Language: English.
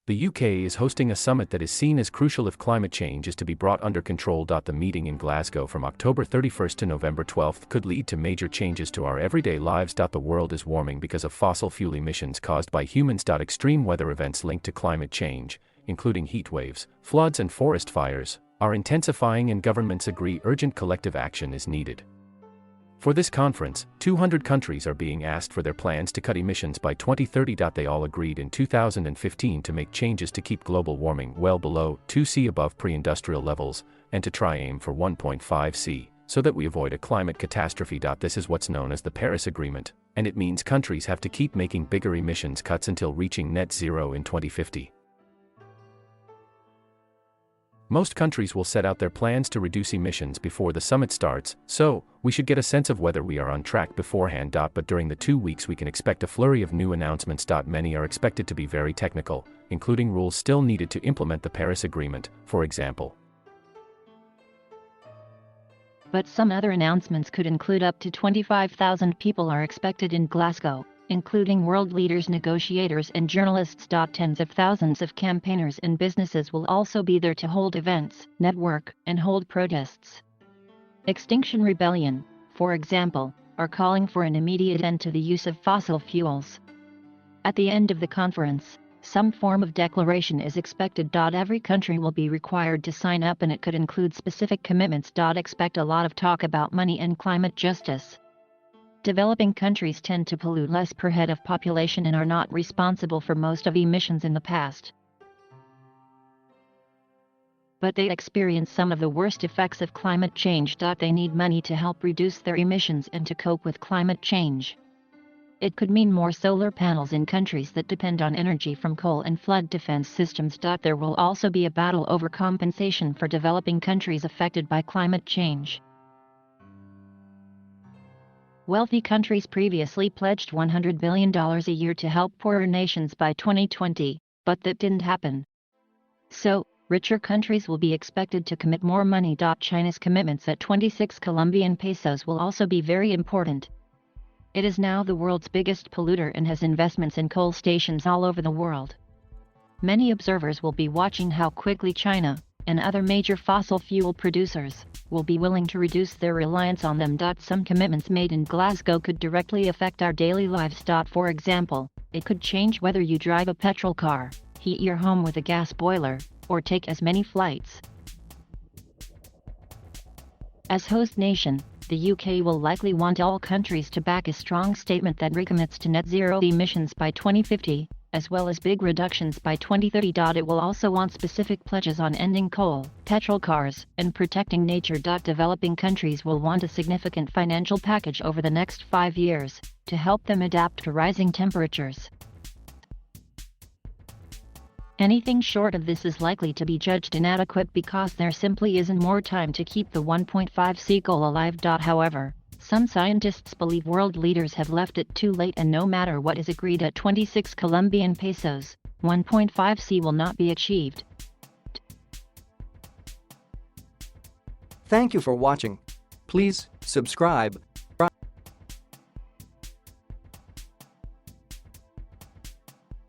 The UK is hosting a summit that is seen as crucial if climate change is to be brought under control. The meeting in Glasgow from October 31st to November 12th could lead to major changes to our everyday lives. The world is warming because of fossil fuel emissions caused by humans. Extreme weather events linked to climate change, including heat waves, floods and forest fires, are intensifying, and governments agree urgent collective action is needed. For this conference, 200 countries are being asked for their plans to cut emissions by 2030. They all agreed in 2015 to make changes to keep global warming well below 2°C above pre-industrial levels, and to try aim for 1.5°C, so that we avoid a climate catastrophe. This is what's known as the Paris Agreement, and it means countries have to keep making bigger emissions cuts until reaching net zero in 2050. Most countries will set out their plans to reduce emissions before the summit starts, so we should get a sense of whether we are on track beforehand. But during the 2 weeks we can expect a flurry of new announcements. Many are expected to be very technical, including rules still needed to implement the Paris Agreement, for example. But some other announcements could include up to 25,000 people are expected in Glasgow, including world leaders, negotiators and journalists. Tens of thousands of campaigners and businesses will also be there to hold events, network, and hold protests. Extinction Rebellion, for example, are calling for an immediate end to the use of fossil fuels. At the end of the conference, some form of declaration is expected. Every country will be required to sign up, and it could include specific commitments. Expect a lot of talk about money and climate justice. Developing countries tend to pollute less per head of population and are not responsible for most of emissions in the past. But they experience some of the worst effects of climate change. They need money to help reduce their emissions and to cope with climate change. It could mean more solar panels in countries that depend on energy from coal and flood defense systems. There will also be a battle over compensation for developing countries affected by climate change. Wealthy countries previously pledged $100 billion a year to help poorer nations by 2020, but that didn't happen. So, richer countries will be expected to commit more money. China's commitments at 26 Colombian pesos will also be very important. It is now the world's biggest polluter and has investments in coal stations all over the world. Many observers will be watching how quickly China, and other major fossil fuel producers, will be willing to reduce their reliance on them. Some commitments made in Glasgow could directly affect our daily lives. For example, it could change whether you drive a petrol car, heat your home with a gas boiler, or take as many flights. As host nation, the UK will likely want all countries to back a strong statement that recommits to net zero emissions by 2050, as well as big reductions by 2030. It will also want specific pledges on ending coal, petrol cars, and protecting nature. Developing countries will want a significant financial package over the next 5 years, to help them adapt to rising temperatures. Anything short of this is likely to be judged inadequate because there simply isn't more time to keep the 1.5°C goal alive. However, some scientists believe world leaders have left it too late, and no matter what is agreed at 26 Colombian pesos, 1.5°C will not be achieved. Thank you for watching. Please subscribe